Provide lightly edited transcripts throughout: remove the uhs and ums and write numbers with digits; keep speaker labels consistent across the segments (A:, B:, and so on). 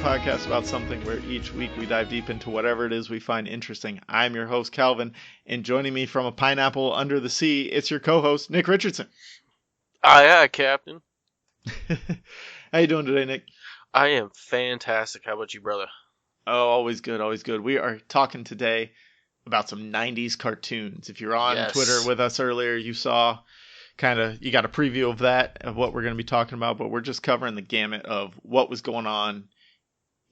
A: podcast about something where each week we dive deep into whatever it is we find interesting. I'm your host, Calvin, and joining me from a pineapple under the sea, it's your co-host, Nick Richardson.
B: Aye, Captain.
A: How you doing today, Nick?
B: I am fantastic. How about you, brother?
A: Oh, always good, always good. We are talking today about some 90s cartoons. If you're on Twitter with us earlier, you saw you got a preview of that, of what we're going to be talking about, but we're just covering the gamut of what was going on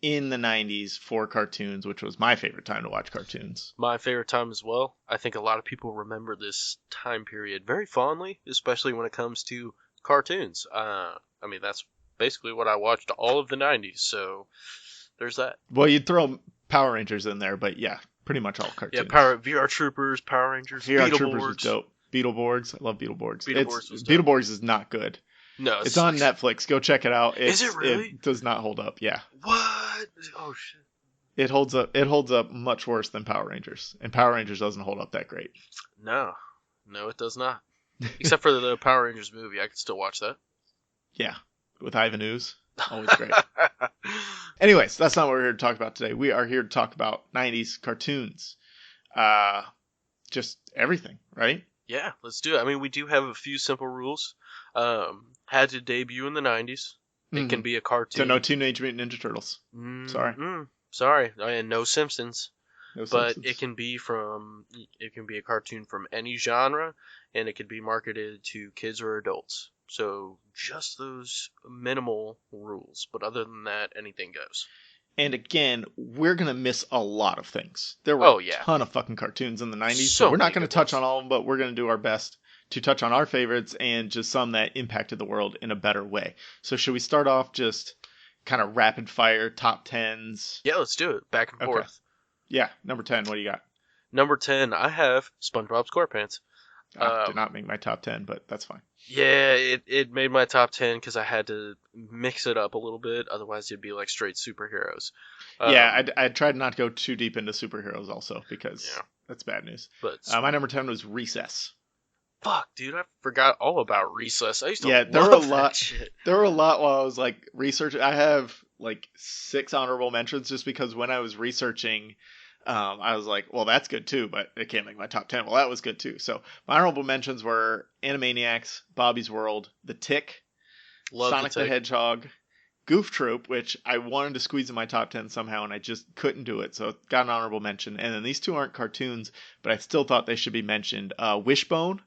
A: in the 90s for cartoons, which was my favorite time to watch cartoons.
B: My favorite time as well. I think a lot of people remember this time period very fondly, especially when it comes to cartoons. That's basically what I watched all of the 90s, so there's that.
A: Well, you'd throw Power Rangers in there, but yeah, pretty much all cartoons.
B: Yeah, VR Troopers, Power Rangers,
A: VR Troopers was dope. Beetleborgs, I love Beetleborgs.
B: Beetleborgs
A: is not good.
B: No,
A: it's on Netflix. Go check it out.
B: Is it really?
A: It does not hold up. Yeah.
B: What? Oh shit.
A: It holds up. It holds up much worse than Power Rangers, and Power Rangers doesn't hold up that great.
B: No, it does not. Except for the Power Rangers movie, I could still watch that.
A: Yeah, with Ivan Ooze, always great. Anyways, that's not what we're here to talk about today. We are here to talk about 90s cartoons. Just everything, right?
B: Yeah, let's do it. I mean, we do have a few simple rules. Had to debut in the 90s. It can be a cartoon.
A: So no Teenage Mutant Ninja Turtles.
B: Sorry. And no Simpsons.
A: But
B: it can be a cartoon from any genre, and it can be marketed to kids or adults. So just those minimal rules. But other than that, anything goes.
A: And again, we're going to miss a lot of things. There were a ton of fucking cartoons in the 90s, so we're not going to touch on all of them, but we're going to do our best to touch on our favorites and just some that impacted the world in a better way. So should we start off just kind of rapid fire top 10s?
B: Yeah, let's do it. Back and forth.
A: Yeah, number 10, what do you got?
B: Number 10, I have SpongeBob SquarePants.
A: Did not make my top 10, but that's fine.
B: Yeah, it made my top 10 because I had to mix it up a little bit. Otherwise, it'd be like straight superheroes.
A: I tried not to go too deep into superheroes also because that's bad news.
B: But
A: my number 10 was Recess.
B: Fuck, dude, I forgot all about Recess. I used to
A: love
B: that shit.
A: There were a lot while I was like researching. I have like 6 honorable mentions just because when I was researching, I was like, well, that's good too, but it can't make my top 10. Well, that was good too. So my honorable mentions were Animaniacs, Bobby's World, The Tick, Sonic the Hedgehog, Goof Troop, which I wanted to squeeze in my top 10 somehow, and I just couldn't do it. So it got an honorable mention. And then these two aren't cartoons, but I still thought they should be mentioned. Wishbone.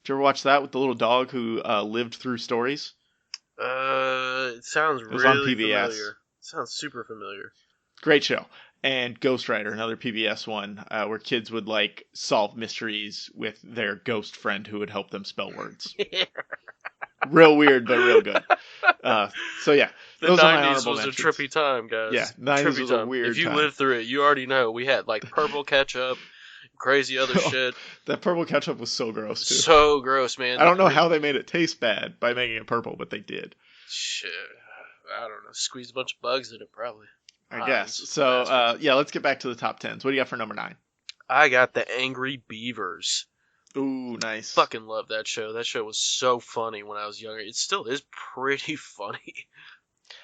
A: Did you ever watch that with the little dog who lived through stories?
B: It sounds
A: it was
B: really
A: on PBS.
B: familiar. It sounds super familiar.
A: Great show. And Ghost Rider, another PBS one, where kids would like solve mysteries with their ghost friend who would help them spell words. Real weird, but real good. So yeah,
B: the
A: those
B: 90s
A: are my honorable
B: was
A: mentions.
B: a trippy time, guys.
A: Yeah, 90s was a weird time.
B: If you lived through it, you already know. We had like purple ketchup, crazy other shit.
A: That purple ketchup was so gross too.
B: So gross, man.
A: I don't know how they made it taste bad by making it purple, but they did.
B: Shit, I don't know. Squeezed a bunch of bugs in it, probably.
A: I guess. So, let's get back to the top 10s. What do you got for number 9?
B: I got the Angry Beavers.
A: Ooh, nice.
B: Fucking love that show. That show was so funny when I was younger. It still is pretty funny.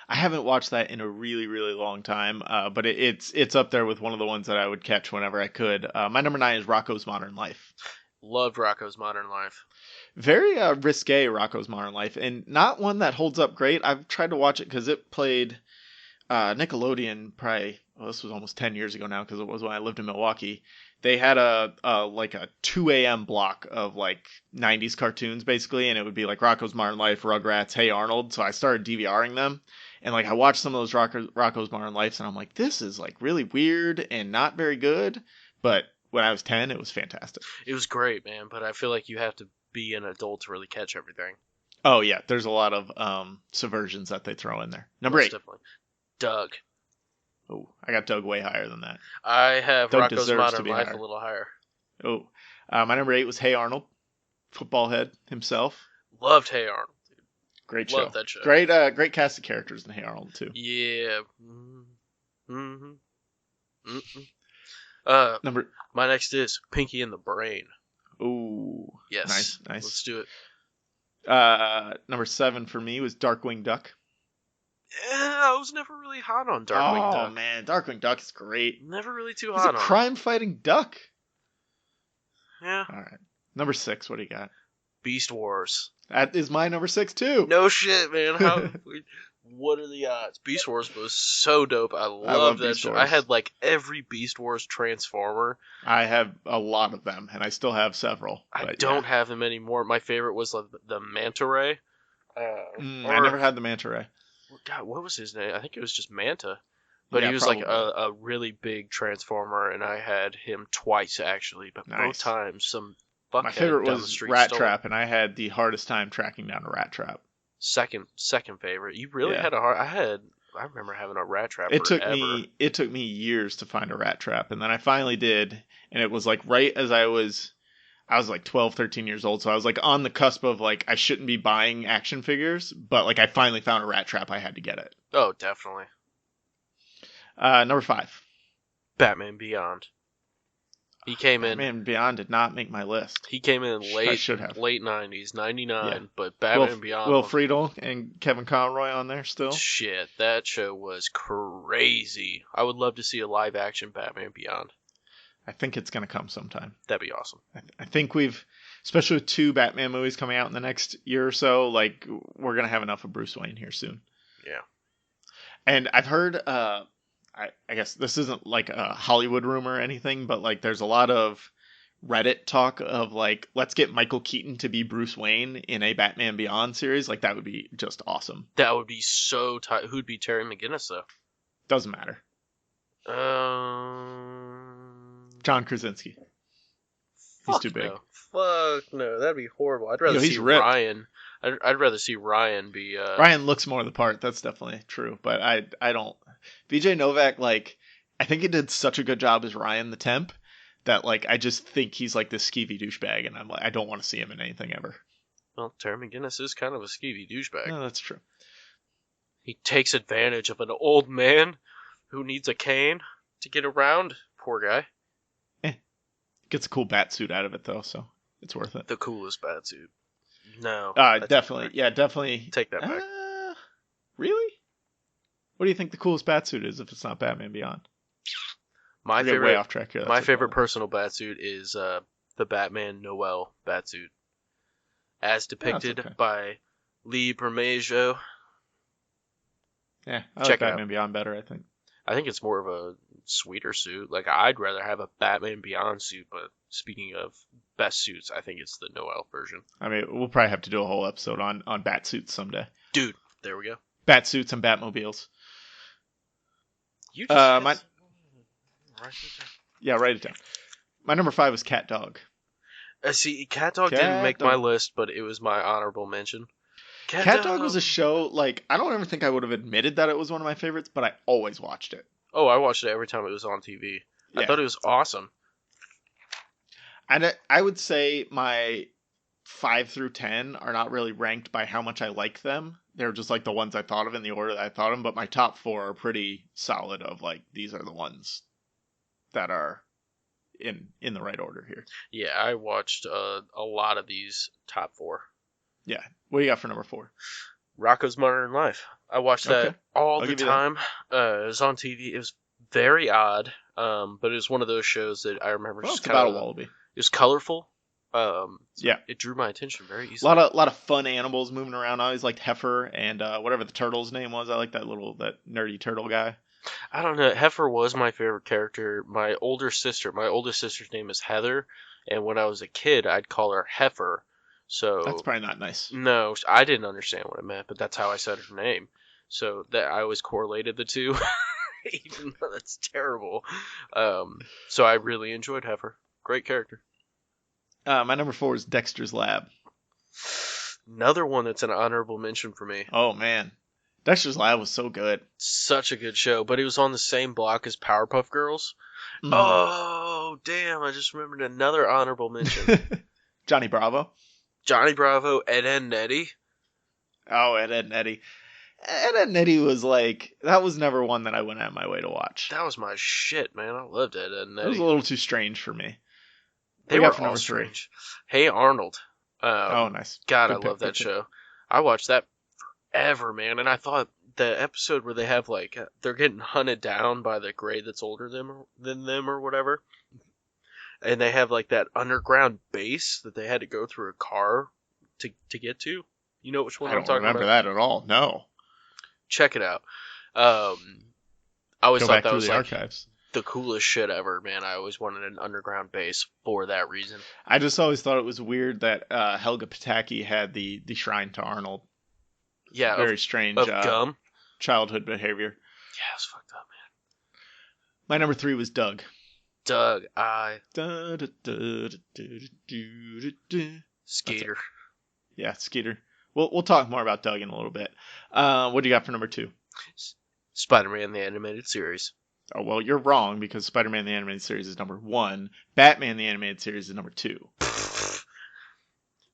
A: I haven't watched that in a really, really long time, but it's up there with one of the ones that I would catch whenever I could. My number 9 is Rocko's Modern Life.
B: Loved Rocko's Modern Life.
A: Very risque Rocko's Modern Life, and not one that holds up great. I've tried to watch it because it played... Nickelodeon, probably, this was almost 10 years ago now because it was when I lived in Milwaukee. They had a 2 a.m. block of like 90s cartoons basically, and it would be like Rocko's Modern Life, Rugrats, Hey Arnold. So I started DVRing them, and like I watched some of those Rocko's Modern Lives, and I'm like, this is like really weird and not very good. But when I was 10, it was fantastic.
B: It was great, man. But I feel like you have to be an adult to really catch everything.
A: Oh yeah, there's a lot of subversions that they throw in there. Number 8.
B: Definitely. Doug.
A: Oh, I got Doug way higher than that.
B: I have Rocko's Modern Life
A: higher.
B: A little higher.
A: Oh, my number 8 was Hey Arnold, football head himself.
B: Loved Hey Arnold. Dude.
A: Great show.
B: Loved that show.
A: Great cast of characters in Hey Arnold too.
B: Yeah. My next is Pinky and the Brain.
A: Ooh.
B: Yes.
A: Nice.
B: Let's do it.
A: Number 7 for me was Darkwing Duck.
B: I was never really hot on Darkwing
A: Oh
B: Duck.
A: man, Darkwing Duck is great.
B: Never really too
A: He's a
B: hot on it.
A: crime-fighting duck.
B: Yeah.
A: All right, number 6. What do you got?
B: Beast Wars.
A: That is my number 6 too.
B: No shit, man. What are the odds? Beast Wars was so dope. I love that
A: Beast
B: show.
A: Wars.
B: I had like every Beast Wars Transformer.
A: I have a lot of them, and I still have several.
B: I don't have them anymore. My favorite was like, the Manta Ray.
A: I never had the Manta Ray.
B: God, what was his name? I think it was just Manta. But
A: Yeah,
B: he was
A: probably.
B: like a really big Transformer, and I had him twice actually. But both
A: Nice.
B: times, some fuckhead
A: My favorite
B: down the
A: was
B: street
A: Rat
B: stole it.
A: Trap, and I had the hardest time tracking down a Rat Trap.
B: Second favorite. You really
A: Yeah.
B: had a hard. I remember having a Rat Trap.
A: It
B: forever.
A: took me years to find a Rat Trap, and then I finally did, and it was like right as I was like 12, 13 years old, so I was like on the cusp of like I shouldn't be buying action figures, but like I finally found a Rat Trap, I had to get it.
B: Oh, definitely.
A: Number 5.
B: Batman Beyond. He came in.
A: Batman Beyond did not make my list.
B: He came in
A: I should have.
B: late 90s, 99.
A: Yeah.
B: But Batman Beyond.
A: Will Friedle and Kevin Conroy on there still.
B: Shit, that show was crazy. I would love to see a live action Batman Beyond.
A: I think it's gonna come sometime.
B: That'd be awesome.
A: I think we've, especially with 2 Batman movies coming out in the next year or so, like we're gonna have enough of Bruce Wayne here soon.
B: Yeah.
A: And I've heard, I guess this isn't like a Hollywood rumor or anything, but like there's a lot of Reddit talk of like, let's get Michael Keaton to be Bruce Wayne in a Batman Beyond series. Like that would be just awesome.
B: That would be so tight. Who'd be Terry McGinnis, though?
A: Doesn't matter. John Krasinski. He's
B: Fuck
A: too big.
B: No. Fuck no, that'd be horrible. I'd rather
A: he's
B: see
A: ripped.
B: Ryan. I'd rather see Ryan be.
A: Ryan looks more the part. That's definitely true. But I don't. VJ Novak, like, I think he did such a good job as Ryan the Temp that like I just think he's like this skeevy douchebag, and I'm like I don't want to see him in anything ever.
B: Well, Terry McGinnis is kind of a skeevy douchebag.
A: No, that's true.
B: He takes advantage of an old man who needs a cane to get around. Poor guy.
A: Gets a cool bat suit out of it though, so it's worth it.
B: The coolest batsuit. No. I take
A: Definitely.
B: that back.
A: Yeah, definitely.
B: Take that back.
A: Really? What do you think the coolest bat suit is if it's not Batman Beyond?
B: My
A: We're getting way
B: favorite.
A: off track here.
B: My
A: That's
B: favorite
A: okay.
B: personal batsuit is the Batman Noel batsuit, as depicted
A: okay.
B: by Lee Bermejo.
A: Yeah, I
B: Check
A: like
B: it out.
A: Batman Beyond better, I think.
B: I think it's more of a sweeter suit. Like, I'd rather have a Batman Beyond suit, but speaking of best suits, I think it's the Noel version.
A: I mean, we'll probably have to do a whole episode on bat suits someday.
B: Dude, there we go.
A: Bat suits and Batmobiles.
B: You just
A: Uh,
B: said-
A: my-
B: Write it down.
A: Yeah, write it down. My number 5 was Cat Dog.
B: See, Cat Dog
A: Cat
B: didn't make my
A: Dog.
B: list, but it was my honorable mention.
A: Cat Dog was a show, like, I don't ever think I would have admitted that it was one of my favorites, but I always watched it.
B: Oh, I watched it every time it was on TV. I
A: Yeah.
B: thought it was awesome.
A: And I would say my 5 through 10 are not really ranked by how much I like them. They're just like the ones I thought of in the order that I thought of them, but my top 4 are pretty solid of like, these are the ones that are in the right order here.
B: Yeah, I watched a lot of these top 4.
A: Yeah. What do you got for number 4?
B: Rocco's Modern Life. I watched that
A: Okay.
B: all
A: I'll
B: the
A: give you that.
B: time. It was on TV. It was very odd, but it was one of those shows that I remember
A: Well,
B: just
A: it's about a
B: kind of.
A: wallaby.
B: It was colorful. So
A: Yeah.
B: it drew my attention very
A: A
B: easily.
A: lot of fun animals moving around. I always liked Heifer and whatever the turtle's name was. I like that nerdy turtle guy.
B: I don't know. Heifer was my favorite character. My oldest sister's name is Heather, and when I was a kid, I'd call her Heifer. So
A: That's probably not nice.
B: no, I didn't understand what it meant, but that's how I said her name. So that I always correlated the two, even though that's terrible. So I really enjoyed Heifer. Great character.
A: My number 4 is Dexter's Lab.
B: Another one that's an honorable mention for me.
A: Oh man, Dexter's Lab was so good.
B: Such a good show, but it was on the same block as Powerpuff Girls.
A: Mhm.
B: Oh, damn, I just remembered another honorable mention.
A: Johnny Bravo.
B: Johnny Bravo, Ed, Edd n Eddy.
A: Oh, Ed, Edd n Eddy. Ed, Edd n Eddy was like, that was never one that I went out of my way to watch.
B: That was my shit, man. I loved Ed, Edd n
A: It was
B: Eddy.
A: a little too strange for me.
B: They
A: we
B: were
A: got for
B: all
A: number 3?
B: strange. Hey Arnold.
A: Oh, nice.
B: God,
A: Good
B: I
A: pick,
B: love
A: good
B: that
A: pick.
B: show. I watched that forever, man, and I thought the episode where they have like they're getting hunted down by the Grey that's older than them or whatever, and they have like that underground base that they had to go through a car to get to. You know which one
A: I
B: I'm
A: don't
B: talking
A: remember
B: about?
A: that at all. No.
B: Check it out. I always
A: Go
B: thought
A: back
B: that
A: through
B: was
A: the
B: like
A: archives.
B: the coolest shit ever, man. I always wanted an underground base for that reason.
A: I just always thought it was weird that Helga Pataki had the shrine to Arnold.
B: Yeah,
A: Very strange
B: of gum.
A: childhood behavior.
B: Yeah, it's fucked up, man.
A: My number 3 was Doug.
B: Doug, Skeeter.
A: Yeah, Skeeter. We'll talk more about Doug in a little bit. What do you got for number 2?
B: Spider-Man the Animated Series.
A: Oh, well, you're wrong because Spider-Man the Animated Series is number 1. Batman the Animated Series is number 2.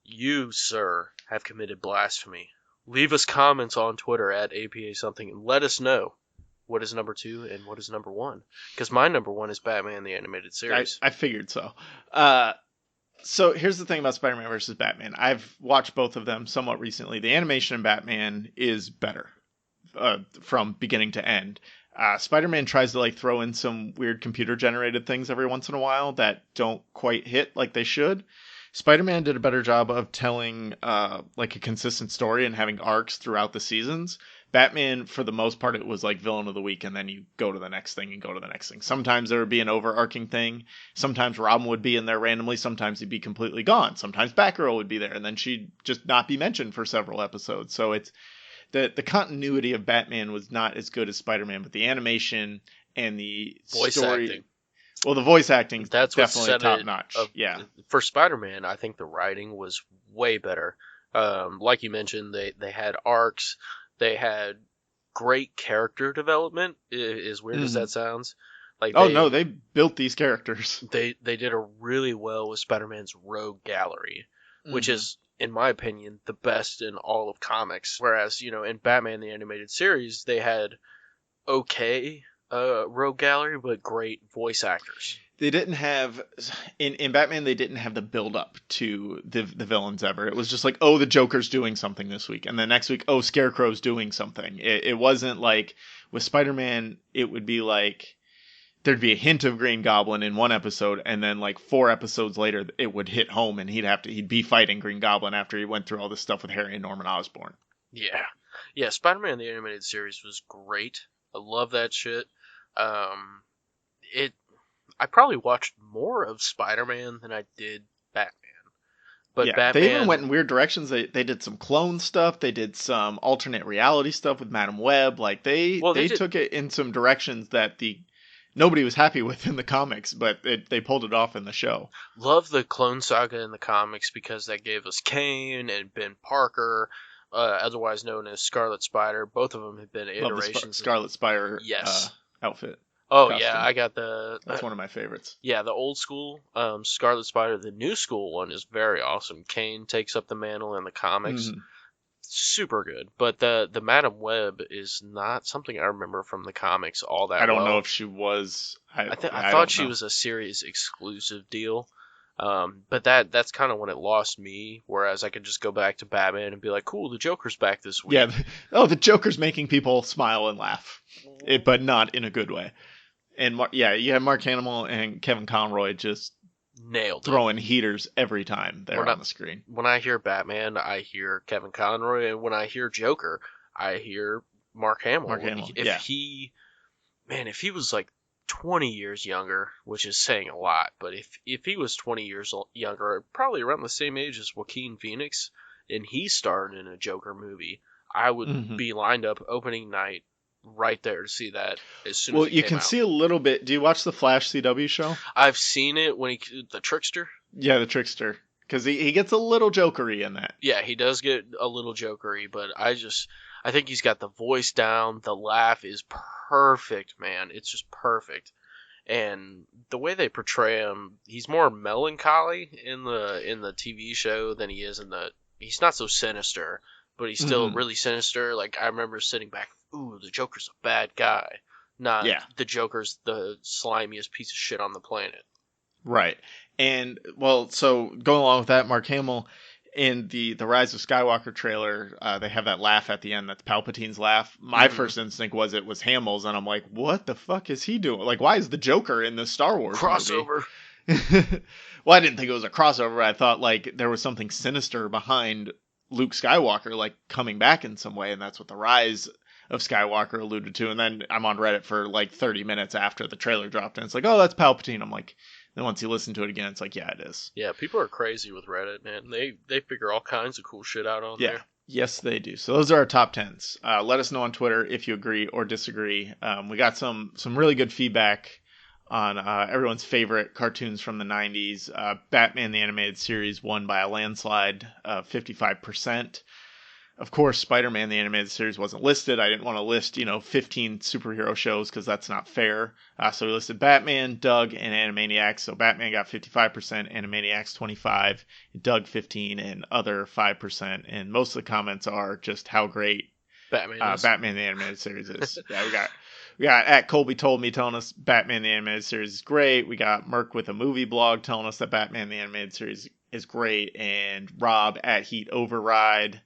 B: You, sir, have committed blasphemy. Leave us comments on Twitter at APA something and let us know what is number 2 and what is number 1. Because my number 1 is Batman the Animated Series.
A: I figured so. So here's the thing about Spider-Man versus Batman. I've watched both of them somewhat recently. The animation in Batman is better from beginning to end. Spider-Man tries to like throw in some weird computer-generated things every once in a while that don't quite hit like they should. Spider-Man did a better job of telling like a consistent story and having arcs throughout the seasons. Batman, for the most part, it was like villain of the week, and then you go to the next thing and go to the next thing. Sometimes there would be an overarching thing. Sometimes Robin would be in there randomly. Sometimes he'd be completely gone. Sometimes Batgirl would be there, and then she'd just not be mentioned for several episodes. So it's the continuity of Batman was not as good as Spider-Man, but the animation and the
B: Voice
A: story.
B: acting.
A: Well, the voice acting
B: That's
A: definitely top notch. Yeah.
B: For Spider-Man, I think the writing was way better. Like you mentioned, they had arcs. They had great character development. As weird as that sounds, like
A: they built these characters.
B: They did a really well with Spider-Man's rogue gallery, which is, in my opinion, the best in all of comics. Whereas, in Batman the Animated Series, they had okay rogue gallery, but great voice actors.
A: They didn't have in Batman. They didn't have the build up to the villains ever. It was just like, oh, the Joker's doing something this week, and then next week, oh, Scarecrow's doing something. It wasn't like with Spider-Man. It would be like there'd be a hint of Green Goblin in one episode, and then like 4 episodes later, it would hit home, and he'd be fighting Green Goblin after he went through all this stuff with Harry and Norman Osborn.
B: Yeah. Spider-Man the Animated Series was great. I love that shit. I probably watched more of Spider-Man than I did Batman. But
A: yeah,
B: Batman,
A: they even went in weird directions. They did some clone stuff. They did some alternate reality stuff with Madam Web. Like they took it in some directions that nobody was happy with in the comics, but they pulled it off in the show.
B: Love the Clone Saga in the comics because that gave us Kane and Ben Parker, otherwise known as Scarlet Spider. Both of them have been iterations.
A: Love the Scarlet Spider outfit.
B: Oh,
A: costume.
B: Yeah, I got the...
A: That's one of my favorites.
B: Yeah, the old school Scarlet Spider. The new school one is very awesome. Kane takes up the mantle in the comics. Super good. But the Madam Web is not something I remember from the comics all that
A: I don't
B: well.
A: know if she was...
B: I thought she was a series exclusive deal. But that's kind of when it lost me, whereas I could just go back to Batman and be like, cool, the Joker's back this week.
A: Yeah, the Joker's making people smile and laugh, but not in a good way. And you have Mark Hamill and Kevin Conroy just
B: nailed
A: throwing heaters every time they're on the screen.
B: When I hear Batman, I hear Kevin Conroy, and when I hear Joker, I hear Mark Hamill. If he was like 20 years younger, which is saying a lot, but if he was 20 years younger, probably around the same age as Joaquin Phoenix, and he starred in a Joker movie, I would be lined up opening night right there to see that as soon as it came out.
A: Well, you can see a little bit. Do you watch the Flash CW show?
B: I've seen it when the Trickster.
A: Yeah, the Trickster. Because he gets a little jokery in that.
B: Yeah, he does get a little jokery, but I think he's got the voice down. The laugh is perfect, man. It's just perfect. And the way they portray him, he's more melancholy in the TV show than he is he's not so sinister, but he's still really sinister. Like, I remember sitting back, ooh, the Joker's a bad guy. Not the Joker's the slimiest piece of shit on the planet.
A: Right. And, well, so going along with that, Mark Hamill, in the Rise of Skywalker trailer, they have that laugh at the end. That's Palpatine's laugh. My first instinct was it was Hamill's, and I'm like, what the fuck is he doing? Like, why is the Joker in the Star Wars
B: Crossover.
A: movie? Well, I didn't think it was a crossover. I thought like there was something sinister behind Luke Skywalker, like coming back in some way, and that's what the Rise of Skywalker alluded to. And then I'm on Reddit for like 30 minutes after the trailer dropped, and it's like, oh, that's Palpatine. I'm like, then once you listen to it again, it's like, yeah, it is.
B: Yeah, people are crazy with Reddit, man. They figure all kinds of cool shit out on there.
A: Yes, they do. So those are our top 10s. Let us know on Twitter if you agree or disagree. We got some really good feedback on everyone's favorite cartoons from the 90s. Batman the Animated Series won by a landslide of 55%. Of course, Spider-Man the Animated Series wasn't listed. I didn't want to list, 15 superhero shows because that's not fair. So we listed Batman, Doug, and Animaniacs. So Batman got 55%, Animaniacs 25%, Doug 15%, and other 5%. And most of the comments are just how great Batman the Animated Series is. Yeah, we got at Colby Told Me telling us Batman the Animated Series is great. We got Merc with a movie blog telling us that Batman the Animated Series is great. And Rob at Heat Override.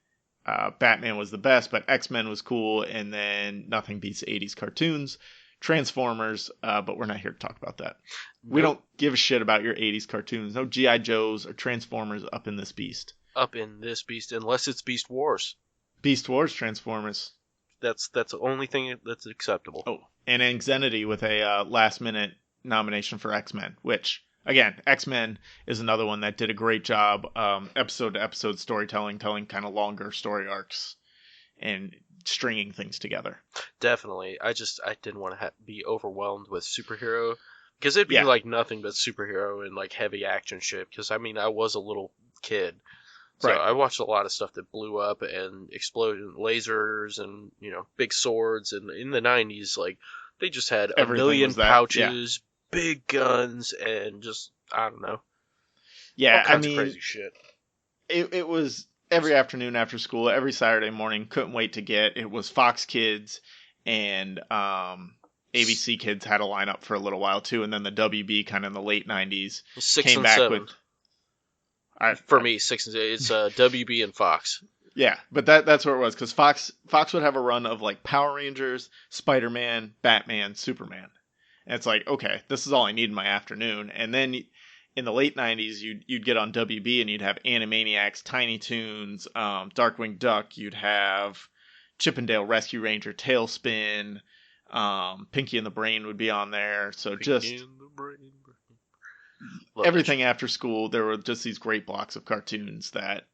A: Batman was the best, but X-Men was cool, and then nothing beats 80s cartoons. Transformers, but we're not here to talk about that. Nope. We don't give a shit about your 80s cartoons. No G.I. Joes or Transformers up in this beast.
B: Up in this beast, unless it's Beast Wars.
A: Beast Wars Transformers.
B: That's the only thing that's acceptable.
A: Oh, and Anxiety with a last-minute nomination for X-Men, which... Again, X-Men is another one that did a great job, episode-to-episode storytelling, telling kind of longer story arcs, and stringing things together.
B: Definitely. I didn't want to be overwhelmed with superhero, because it'd be like nothing but superhero and like heavy action shit, because I mean, I was a little kid, so I watched a lot of stuff that blew up and exploded, lasers and, big swords, and in the 90s, like, they just had a million pouches, big guns, and just, I don't know.
A: Yeah,
B: all kinds of crazy shit.
A: It was every afternoon after school, every Saturday morning, couldn't wait to get. It was Fox Kids and ABC Kids had a lineup for a little while too, and then the WB kind of in the late 90s
B: 6
A: came
B: and
A: back
B: 7.
A: with...
B: For me, 6 and 7, it's WB and Fox.
A: Yeah, but that's where it was, because Fox would have a run of like Power Rangers, Spider-Man, Batman, Superman. And it's like, okay, this is all I need in my afternoon. And then in the late 90s, you'd get on WB and you'd have Animaniacs, Tiny Toons, Darkwing Duck. You'd have Chippendale Rescue Ranger, Tailspin, Pinky and the Brain would be on there. So everything after school, there were just these great blocks of cartoons that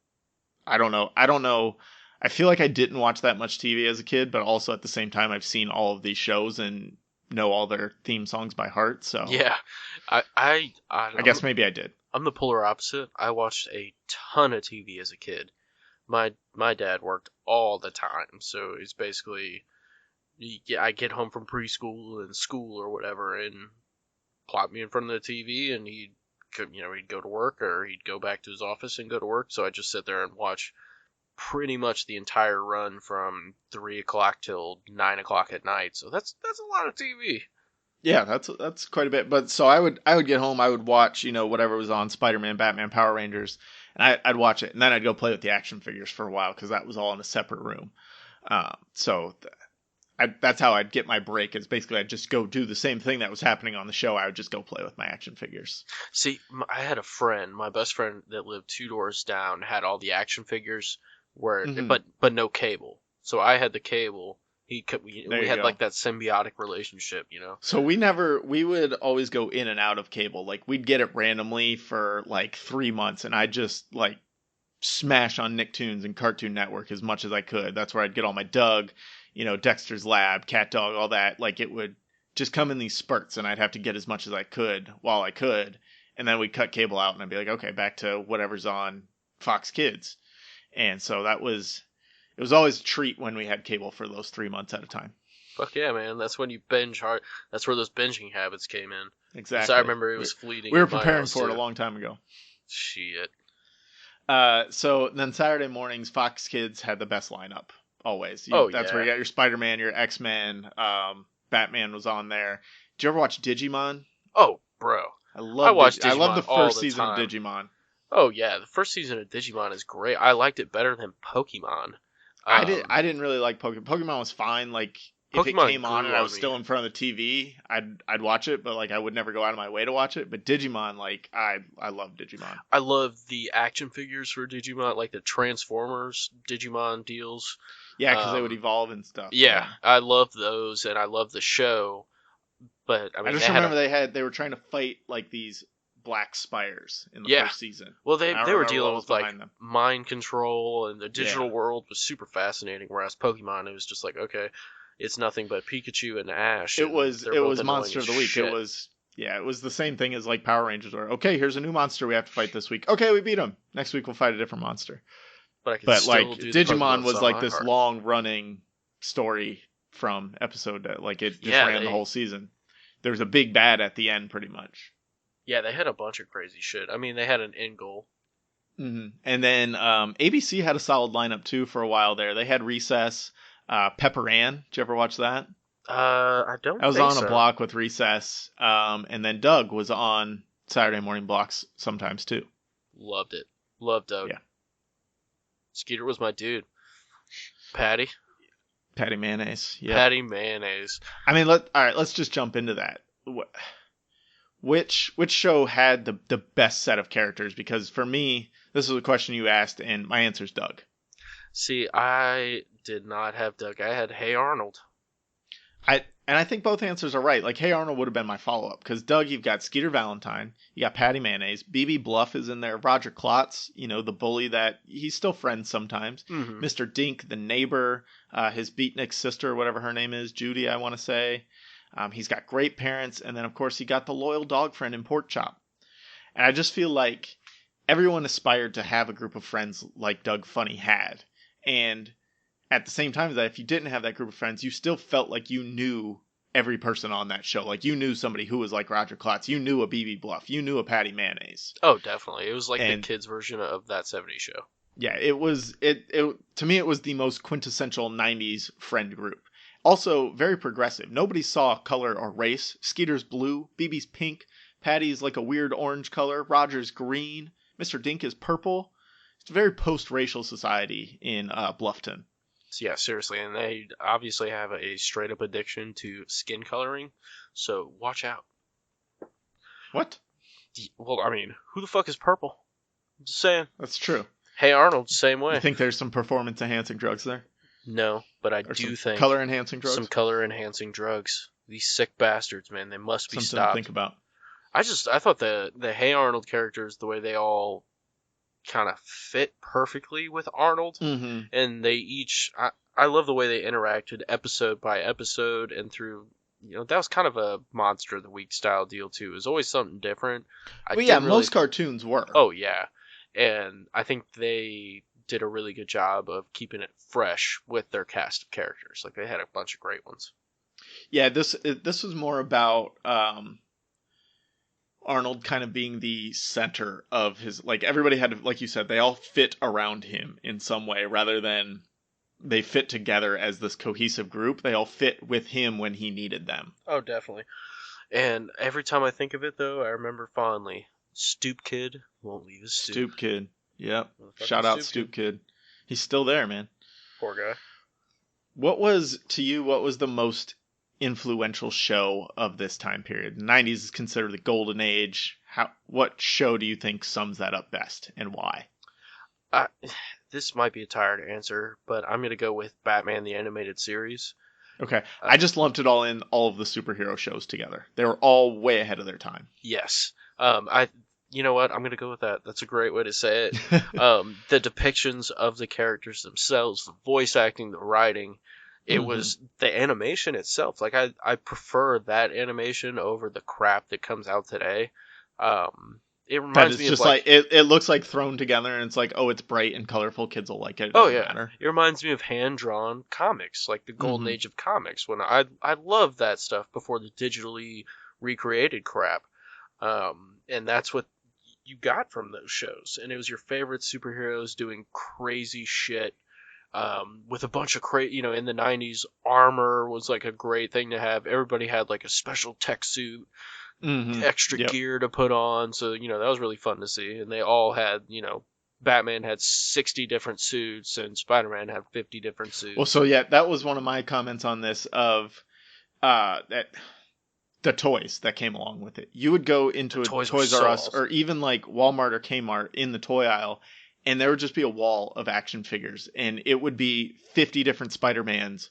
A: I don't know. I feel like I didn't watch that much TV as a kid, but also at the same time, I've seen all of these shows and know all their theme songs by heart. So
B: yeah, I
A: guess maybe I did.
B: I'm the polar opposite. I watched a ton of TV as a kid. My dad worked all the time, so it's basically, I get home from preschool and school or whatever, and plop me in front of the TV, and he'd go to work, or he'd go back to his office and go to work. So I just sit there and watch pretty much the entire run from 3 o'clock till 9 o'clock at night. So that's a lot of TV.
A: Yeah, that's quite a bit. But so I would get home, I would watch, whatever was on, Spider-Man, Batman, Power Rangers, and I'd watch it, and then I'd go play with the action figures for a while, because that was all in a separate room. That's how I'd get my break, is basically I'd just go do the same thing that was happening on the show. I would just go play with my action figures.
B: See, I had a friend, my best friend that lived 2 doors down, had all the action figures, but no cable. So I had the cable. We had like that symbiotic relationship,
A: So we would always go in and out of cable. Like, we'd get it randomly for like 3 months, and I'd just like smash on Nicktoons and Cartoon Network as much as I could. That's where I'd get all my Doug, Dexter's Lab, Cat Dog, all that. Like, it would just come in these spurts, and I'd have to get as much as I could while I could. And then we'd cut cable out, and I'd be like, okay, back to whatever's on Fox Kids. And so it was always a treat when we had cable for those 3 months at a time.
B: Fuck yeah, man. That's when you binge hard. That's where those binging habits came in.
A: Exactly.
B: So I remember it was fleeting.
A: We were preparing for it a long time ago.
B: Shit.
A: So then Saturday mornings, Fox Kids had the best lineup, always. That's where you got your Spider-Man, your X-Men, Batman was on there. Did you ever watch Digimon?
B: Oh, bro.
A: I love the first season of Digimon.
B: Oh yeah, the first season of Digimon is great. I liked it better than Pokemon.
A: I didn't really like Pokemon. Pokemon was fine. Like if it
B: Pokemon
A: came on and
B: grew
A: I
B: on
A: was
B: me.
A: still in front of the TV, I'd watch it, but like I would never go out of my way to watch it. But Digimon, like I love Digimon.
B: I love the action figures for Digimon, like the Transformers Digimon deals.
A: Yeah, because they would
B: Um,
A: evolve and stuff.
B: yeah,
A: Yeah.
B: I love those, and I love the show. But I
A: I
B: mean,
A: just
B: they had a
A: remember they were trying to fight like these black spires in the
B: yeah.
A: first season.
B: Well, they
A: I don't
B: they were
A: remember
B: dealing
A: what was
B: with like
A: behind them.
B: mind control, and the
A: Yeah.
B: digital world was super fascinating. Whereas Pokemon, it was just like, okay, it's nothing but Pikachu and Ash, and they're
A: It
B: both
A: was
B: annoying
A: Monster
B: as
A: of the Week. It
B: shit.
A: was yeah, it was the same thing as like Power Rangers where okay, here's a new monster we have to fight this week. Okay, we beat him. Next week we'll fight a different monster.
B: But I could
A: But
B: still
A: like
B: do the
A: Digimon
B: Pokemon
A: was
B: song
A: like
B: I
A: this
B: heart.
A: long running story from episode like it just
B: Yeah,
A: ran the
B: they
A: whole season. There was a big bad at the end pretty much.
B: they had a bunch of crazy shit. I mean, they had an end goal.
A: And then ABC had a solid lineup too for a while there. They had Recess, Pepper Ann. Did you ever watch that?
B: I don't
A: I was
B: think
A: on a
B: so.
A: block with Recess, and then Doug was on Saturday morning blocks sometimes too.
B: Loved it. Loved Doug.
A: Yeah,
B: Skeeter was my dude. Patty.
A: Patty Mayonnaise. Yeah,
B: Patty Mayonnaise.
A: I mean, all right, let's just jump into that. Which show had the best set of characters? Because for me, this was a question you asked, and my answer is Doug.
B: See, I did not have Doug. I had Hey Arnold.
A: I think both answers are right. Like Hey Arnold would have been my follow up because Doug, you've got Skeeter Valentine, you got Patty Mayonnaise, BB Bluff is in there, Roger Klotz, the bully that he's still friends sometimes,
B: Mm-hmm.
A: Mr. Dink, the neighbor, his beatnik sister, whatever her name is, Judy, I want to say. He's got great parents, and then of course he got the loyal dog friend in Pork Chop. And I just feel like everyone aspired to have a group of friends like Doug Funny had, and at the same time that if you didn't have that group of friends, you still felt like you knew every person on that show. Like you knew somebody who was like Roger Klotz. You knew a BB Bluff. You knew a Patty Mayonnaise.
B: Oh, definitely. It was like the
A: And
B: kids' version of that '70s show.
A: yeah, it to me it was the most quintessential 90s friend group. Also very progressive. Nobody saw color or race. Skeeter's blue, BB's pink, Patty's like a weird orange color, Roger's green, Mr. Dink is purple. It's a very post-racial society in Bluffton.
B: So, yeah, seriously, and they obviously have a straight up addiction to skin coloring, so watch out.
A: What?
B: Well, I mean, who the fuck is purple? I'm just saying.
A: That's true.
B: Hey Arnold, same
A: You
B: way.
A: think there's some performance enhancing drugs there?
B: No, but I
A: Or
B: do
A: some
B: think
A: color enhancing drugs?
B: some color enhancing drugs. These sick bastards, man, they must be
A: Something to think
B: stopped.
A: about.
B: I thought the Hey Arnold characters, the way they all kind of fit perfectly with Arnold,
A: Mm-hmm.
B: and they each I love the way they interacted episode by episode and through that was kind of a monster of the week style deal too. It was always something different. I
A: Well, yeah,
B: didn't really
A: most cartoons were.
B: Oh yeah. And I think they did a really good job of keeping it fresh with their cast of characters. Like they had a bunch of great ones.
A: Yeah, this was more about Arnold kind of being the center of his. Like everybody had, like you said, they all fit around him in some way, rather than they fit together as this cohesive group. They all fit with him when he needed them.
B: Oh, definitely. And every time I think of it though, I remember fondly Stoop Kid won't leave his stoop.
A: Stoop Kid. Yep.
B: Motherfucking
A: Shout out
B: Stoop
A: Stoop Kid. He's still there, man.
B: Poor guy.
A: What was the most influential show of this time period? The 90s is considered the golden age. What show do you think sums that up best and why?
B: I, this might be a tired answer, but I'm going to go with Batman the Animated Series.
A: Okay. I just lumped it all in, all of the superhero shows together. They were all way ahead of their time.
B: Yes. You know what? I'm going to go with that. That's a great way to say it. The depictions of the characters themselves, the voice acting, the writing, it was the animation itself. Like I prefer that animation over the crap that comes out today. It
A: That
B: reminds
A: is
B: me of
A: just like it looks like thrown together and it's like, oh, it's bright and colorful. Kids will like it. It
B: oh
A: doesn't
B: yeah,
A: matter.
B: it reminds me of hand drawn comics, like the golden
A: Mhm.
B: age of comics. When I loved that stuff before the digitally recreated crap. And that's what you got from those shows. And it was your favorite superheroes doing crazy shit. With a bunch of in the 90s, armor was like a great thing to have. Everybody had like a special tech suit. extra
A: Yep.
B: gear to put on. So, that was really fun to see. And they all had, Batman had 60 different suits and Spider-Man had 50 different suits.
A: Well, so yeah, that was one of my comments on this of that the toys that came along with it. You would go into a Toys R Us or even like Walmart or Kmart in the toy aisle, and there would just be a wall of action figures, and it would be 50 different Spider-Mans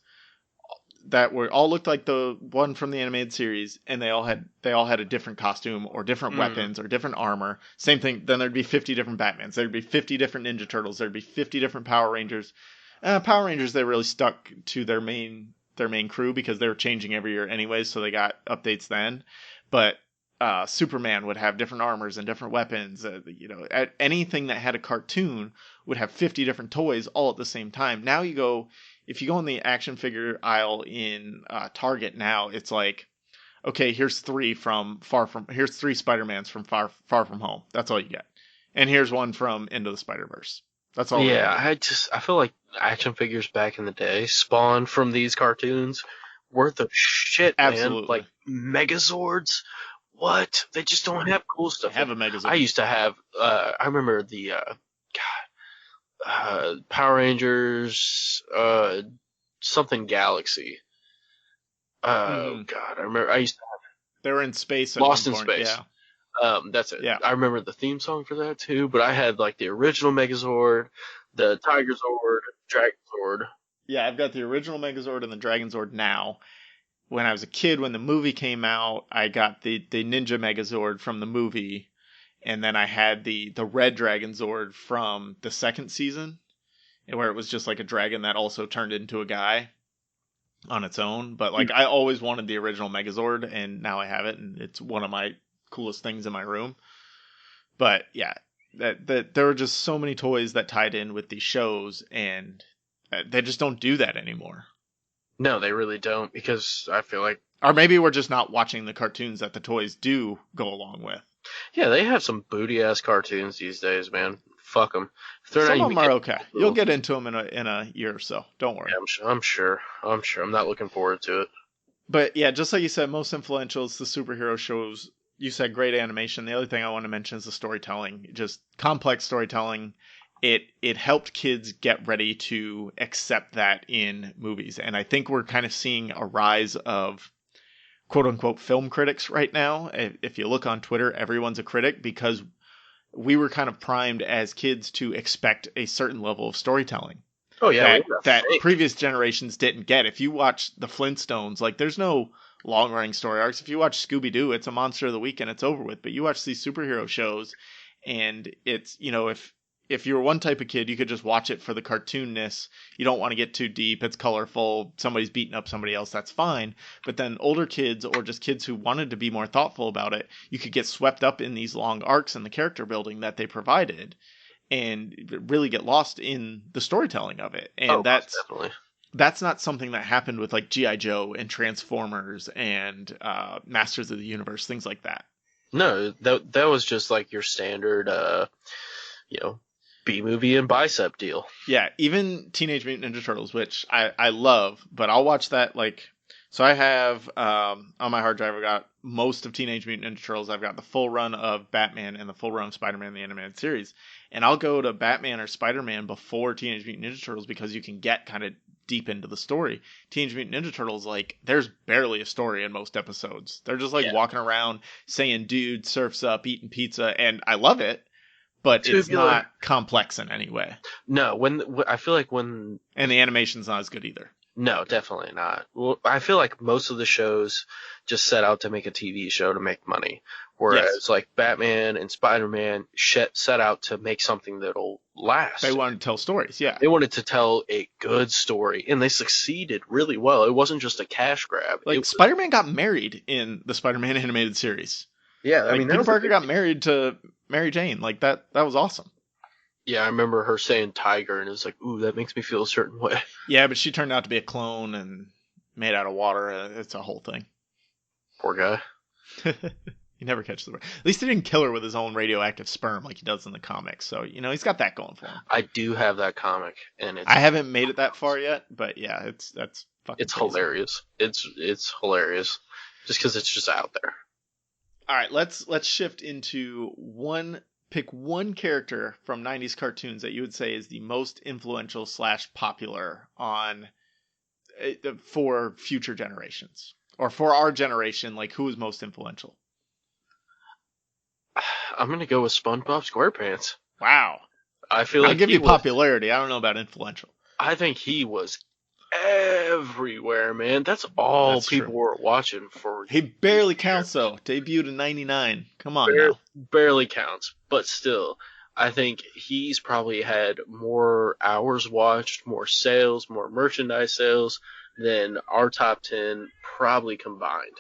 A: that were all looked like the one from the animated series, and they all had a different costume or different weapons or different armor. Same thing. Then there'd be 50 different Batmans. There'd be 50 different Ninja Turtles. There'd be 50 different Power Rangers. Power Rangers, they really stuck to their main crew because they were changing every year anyways, so they got updates then. But Superman would have different armors and different weapons. Anything that had a cartoon would have 50 different toys all at the same time. Now if you go in the action figure aisle in Target now, it's like, okay, here's three Spider-Mans from Far From Home. That's all you get. And here's one from Into the Spider-Verse. That's all.
B: Yeah, I feel like action figures back in the day spawned from these cartoons were the shit,
A: Absolutely.
B: Man. Like Megazords. What? They just don't have cool stuff.
A: They have a Megazord.
B: I used to have, I remember the, Power Rangers, something Galaxy. God, I remember, I used to have.
A: They were in space.
B: Lost in Space.
A: Yeah.
B: That's it.
A: Yeah.
B: I remember the theme song for that too, but I had like the original Megazord, the Tiger Zord, Dragon Zord.
A: Yeah, I've got the original Megazord and the Dragon Zord now. When I was a kid, when the movie came out, I got the Ninja Megazord from the movie, and then I had the Red Dragon Zord from the second season, where it was just like a dragon that also turned into a guy on its own. But like I always wanted the original Megazord, and now I have it, and it's one of my coolest things in my room. But yeah, that there were just so many toys that tied in with these shows, and they just don't do that anymore.
B: No, they really don't, because I feel like...
A: Or maybe we're just not watching the cartoons that the toys do go along with.
B: Yeah, they have some booty-ass cartoons these days, man. Fuck them.
A: Some of them are okay. You'll get into them in a year or so. Don't worry.
B: Yeah, I'm sure. I'm not looking forward to it.
A: But yeah, just like you said, most influential is the superhero shows. You said great animation. The other thing I want to mention is the storytelling. Just complex storytelling. It helped kids get ready to accept that in movies. And I think we're kind of seeing a rise of quote unquote film critics right now. If you look on Twitter, everyone's a critic because we were kind of primed as kids to expect a certain level of storytelling.
B: Oh yeah,
A: that previous generations didn't get. If you watch the Flintstones, like there's no long running story arcs. If you watch Scooby-Doo, it's a monster of the week and it's over with. But you watch these superhero shows and it's, if you're one type of kid, you could just watch it for the cartoonness. You don't want to get too deep. It's colorful. Somebody's beating up somebody else. That's fine. But then older kids or just kids who wanted to be more thoughtful about it, you could get swept up in these long arcs and the character building that they provided and really get lost in the storytelling of it. And that's not something that happened with like G.I. Joe and Transformers and Masters of the Universe, things like that.
B: No, that was just like your standard, B-movie and bicep deal.
A: Yeah, even Teenage Mutant Ninja Turtles, which I love, but I'll watch that like... So I have, on my hard drive, I've got most of Teenage Mutant Ninja Turtles. I've got the full run of Batman and the full run of Spider-Man, the animated series. And I'll go to Batman or Spider-Man before Teenage Mutant Ninja Turtles because you can get kind of deep into the story. Teenage Mutant Ninja Turtles, like, there's barely a story in most episodes. They're just like walking around saying, dude, surf's up, eating pizza, and I love it. But it's not complex in any way.
B: No, I feel like when...
A: And the animation's not as good either.
B: No, definitely not. Well, I feel like most of the shows just set out to make a TV show to make money. Whereas like Batman and Spider-Man set out to make something that'll last.
A: They wanted to tell stories, yeah.
B: They wanted to tell a good story, and they succeeded really well. It wasn't just a cash grab.
A: Like Spider-Man got married in the Spider-Man animated series.
B: Yeah, I mean,
A: Peter Parker got married to Mary Jane. Like that was awesome.
B: Yeah, I remember her saying tiger, and it was like, ooh, that makes me feel a certain way.
A: Yeah, but she turned out to be a clone and made out of water. It's a whole thing.
B: Poor guy.
A: He never catches the... At least he didn't kill her with his own radioactive sperm like he does in the comics. So, he's got that going for him.
B: I do have that comic, and
A: I haven't made it that far yet, but yeah, that's fucking
B: It's
A: crazy.
B: hilarious. It's hilarious. Just because it's just out there.
A: All right, let's shift into one. Pick one character from '90s cartoons that you would say is the most influential slash popular on for future generations, or for our generation. Like, who is most influential?
B: I'm gonna go with SpongeBob SquarePants.
A: Wow,
B: I feel
A: I'll
B: like
A: give
B: he
A: you
B: was.
A: popularity. I don't know about influential.
B: I think he was everywhere, man. That's all
A: That's true.
B: people were watching for
A: He barely counts
B: years.
A: though. Debuted in '99. Come on now.
B: Barely counts, but still, I think he's probably had more hours watched, more sales, more merchandise sales than our top 10 probably combined.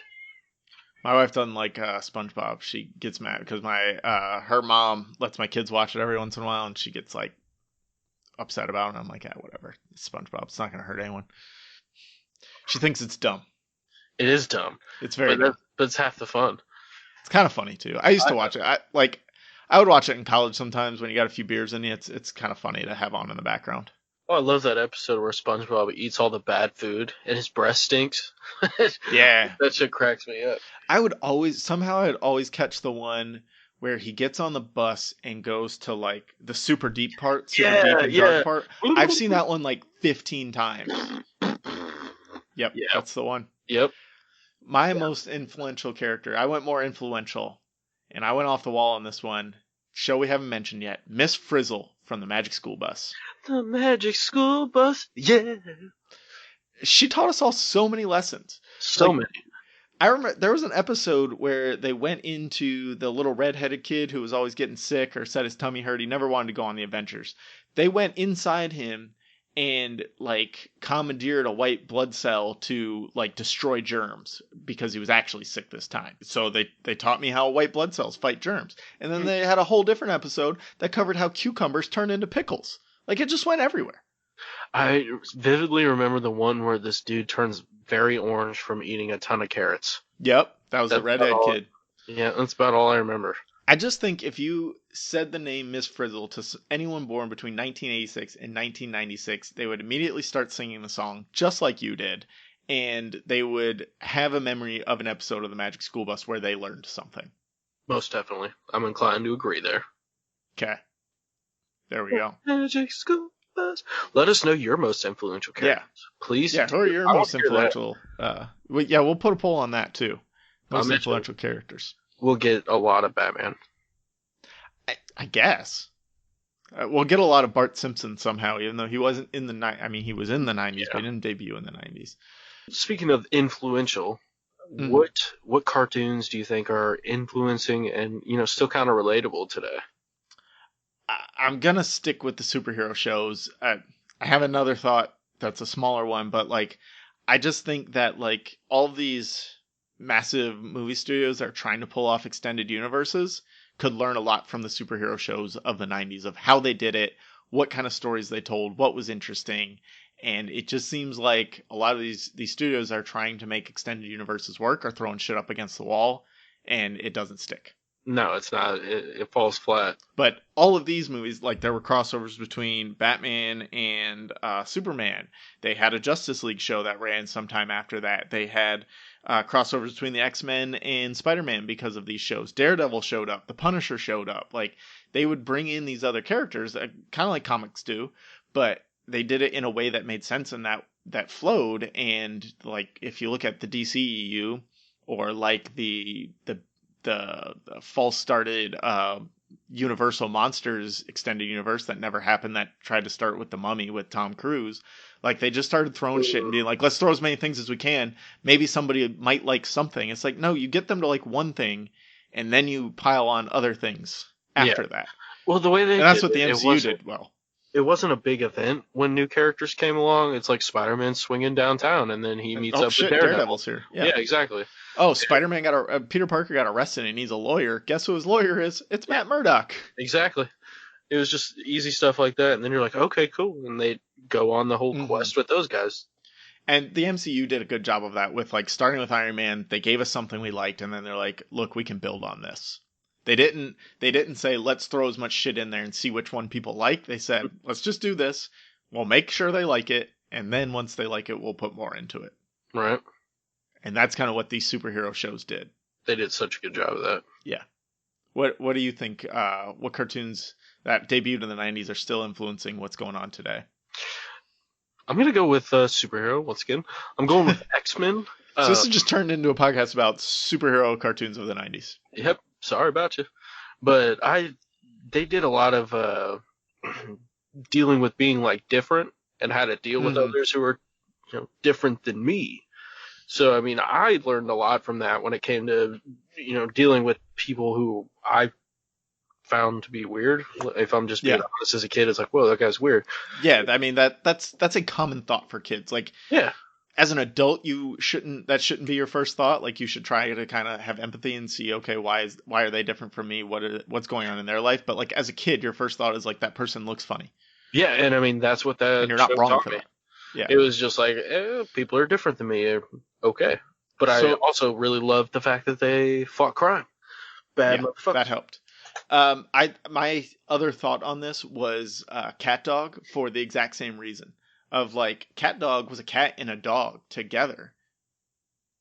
A: My wife doesn't like SpongeBob. She gets mad because my her mom lets my kids watch it every once in a while, and she gets like upset about it. I'm like, yeah, whatever. It's SpongeBob. It's not gonna hurt anyone. She thinks it's dumb.
B: It is dumb,
A: It's very dumb.
B: but it's half the fun.
A: It's kind of funny too. I used to watch it. I would watch it in college sometimes when you got a few beers in you. It's kind of funny to have on in the background.
B: Oh, I love that episode where SpongeBob eats all the bad food and his breath stinks.
A: Yeah.
B: That shit cracks me up.
A: I'd always catch the one where he gets on the bus and goes to like the super deep part, super deep and dark part. I've seen that one like 15 times. Yep, that's the one.
B: Yep.
A: My most influential character, I went more influential, and I went off the wall on this one. Show we haven't mentioned yet, Miss Frizzle from the Magic School Bus.
B: The Magic School Bus, yeah.
A: She taught us all so many lessons.
B: So many.
A: I remember there was an episode where they went into the little redheaded kid who was always getting sick or said his tummy hurt. He never wanted to go on the adventures. They went inside him and like commandeered a white blood cell to like destroy germs because he was actually sick this time. So they taught me how white blood cells fight germs. And then they had a whole different episode that covered how cucumbers turn into pickles. Like, it just went everywhere.
B: I vividly remember the one where this dude turns very orange from eating a ton of carrots.
A: Yep, that was the redhead kid.
B: Yeah, that's about all I remember.
A: I just think if you said the name Miss Frizzle to anyone born between 1986 and 1996, they would immediately start singing the song just like you did, and they would have a memory of an episode of the Magic School Bus where they learned something.
B: Most definitely. I'm inclined to agree there.
A: Okay. There we go.
B: Magic School Bus. Let us know your most influential characters. Yeah. Please.
A: Yeah, who are your most influential? We'll put a poll on that too. Most influential characters.
B: We'll get a lot of Batman.
A: I guess. We'll get a lot of Bart Simpson somehow, even though he wasn't in the he was in the 90s, but he didn't debut in the 90s.
B: Speaking of influential, what cartoons do you think are influencing and still kind of relatable today?
A: I'm gonna stick with the superhero shows. I have another thought that's a smaller one, but like, I just think that like all these massive movie studios that are trying to pull off extended universes could learn a lot from the superhero shows of the 90s of how they did it, what kind of stories they told, what was interesting. And it just seems like a lot of these studios are trying to make extended universes work, are throwing shit up against the wall, and it doesn't stick.
B: No, it's not. It falls flat.
A: But all of these movies, like there were crossovers between Batman and Superman. They had a Justice League show that ran sometime after that. They had crossovers between the X-Men and Spider-Man because of these shows. Daredevil showed up. The Punisher showed up. Like, they would bring in these other characters, kind of like comics do, but they did it in a way that made sense and that flowed. And like, if you look at the DCEU or like the false started Universal Monsters extended universe that never happened, that tried to start with The Mummy with Tom Cruise, like they just started throwing shit and being like, let's throw as many things as we can. Maybe somebody might like something. It's like, no, you get them to like one thing and then you pile on other things after that.
B: Well, the way
A: that's what the MCU did well.
B: It wasn't a big event when new characters came along. It's like Spider-Man swinging downtown and then he meets up with
A: Daredevil's here.
B: Yeah, exactly.
A: Oh, Spider-Man Peter Parker got arrested and he's a lawyer. Guess who his lawyer is? It's Matt Murdock.
B: Exactly. It was just easy stuff like that. And then you're like, okay, cool. And they go on the whole quest with those guys.
A: And the MCU did a good job of that with like starting with Iron Man. They gave us something we liked. And then they're like, look, we can build on this. They didn't say, let's throw as much shit in there and see which one people like. They said, let's just do this. We'll make sure they like it. And then once they like it, we'll put more into it.
B: Right.
A: And that's kind of what these superhero shows did.
B: They did such a good job of that.
A: Yeah. What do you think? What cartoons that debuted in the '90s are still influencing what's going on today?
B: I'm gonna go with superhero once again. I'm going with X-Men.
A: So this has just turned into a podcast about superhero cartoons of the '90s.
B: Yep. Sorry about you, but they did a lot of dealing with being like different and how to deal with others who are different than me. So I mean, I learned a lot from that when it came to dealing with people who I found to be weird. If I'm just being honest, as a kid, it's like, whoa, that guy's weird.
A: Yeah, I mean that's a common thought for kids. Like,
B: yeah,
A: as an adult, that shouldn't be your first thought. Like, you should try to kind of have empathy and see, okay, why are they different from me? What's going on in their life? But like as a kid, your first thought is like, that person looks funny.
B: Yeah, and I mean that's what that.
A: And you're not wrong for that.
B: Yeah, it was just like people are different than me. Okay, but I also really loved the fact that they fought crime. Bad motherfuckers.
A: That helped. My other thought on this was Cat Dog, for the exact same reason. Of like, Cat Dog was a cat and a dog together,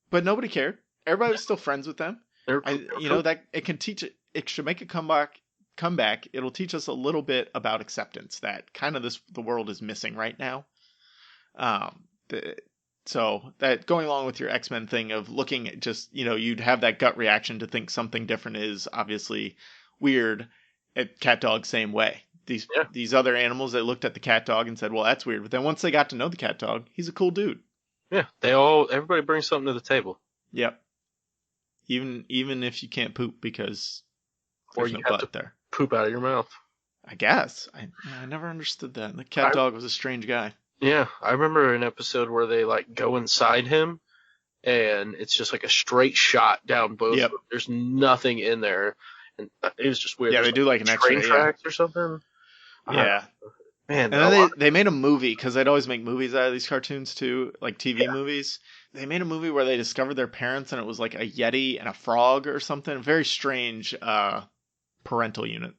A: but nobody cared. Everybody was still friends with them. That it can teach it. It should make a comeback. It'll teach us a little bit about acceptance that kind of the world is missing right now. So that, going along with your X-Men thing of looking at just, you'd have that gut reaction to think something different is obviously weird. At Cat Dog, same way. These other animals, they looked at the cat dog and said, well, that's weird. But then once they got to know the cat dog, he's a cool dude.
B: Yeah, everybody brings something to the table.
A: Yep. Even if you can't poop because there's no butt there.
B: Poop out of your mouth.
A: I guess. I never understood that. The cat dog was a strange guy.
B: Yeah, I remember an episode where they like go inside him, and it's just like a straight shot down both. Yep. There's nothing in there, and it was just weird.
A: Yeah, they do like an
B: train
A: extra
B: tracks or something.
A: Yeah.
B: Man,
A: and then they made a movie, because they'd always make movies out of these cartoons too, like TV movies. They made a movie where they discovered their parents, and it was like a Yeti and a frog or something. Very strange parental unit.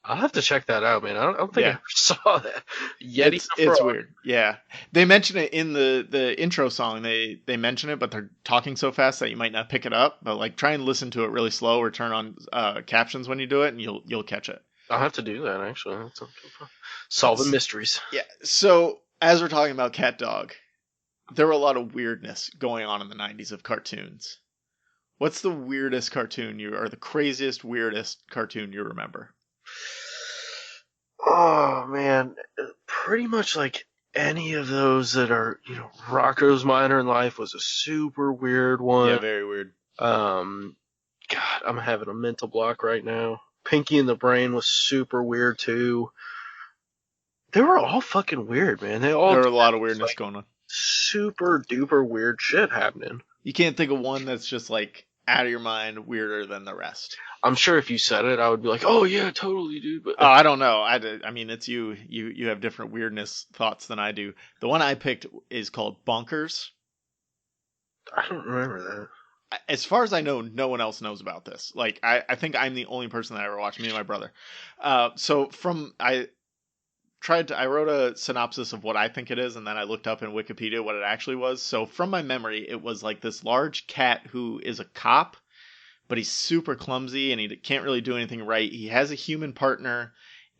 B: I'll have to check that out, man. I don't think I ever saw that. Yeti and a frog.
A: It's weird. Yeah. They mention it in the intro song. They mention it, but they're talking so fast that you might not pick it up. But like, try and listen to it really slow, or turn on captions when you do it, and you'll catch it.
B: I'll have to do that, actually. That's solving mysteries.
A: Yeah. So, as we're talking about Cat Dog, there were a lot of weirdness going on in the 90s of cartoons. What's the weirdest cartoon or the craziest, weirdest cartoon you remember?
B: Oh, man. Pretty much like any of those that are, Rocko's Minor in Life was a super weird one.
A: Yeah, very weird.
B: God, I'm having a mental block right now. Pinky and the Brain was super weird too. They were all fucking weird, man. There were
A: a lot of weirdness going on.
B: Super duper weird shit happening.
A: You can't think of one that's just like out of your mind, weirder than the rest.
B: I'm sure if you said it, I would be like, "Oh yeah, totally, dude." But
A: I don't know. I mean, it's you. You have different weirdness thoughts than I do. The one I picked is called Bonkers.
B: I don't remember that.
A: As far as I know, no one else knows about this. Like, I think I'm the only person that ever watched, me and my brother. I wrote a synopsis of what I think it is, and then I looked up in Wikipedia what it actually was. So from my memory, it was like this large cat who is a cop, but he's super clumsy and he can't really do anything right. He has a human partner,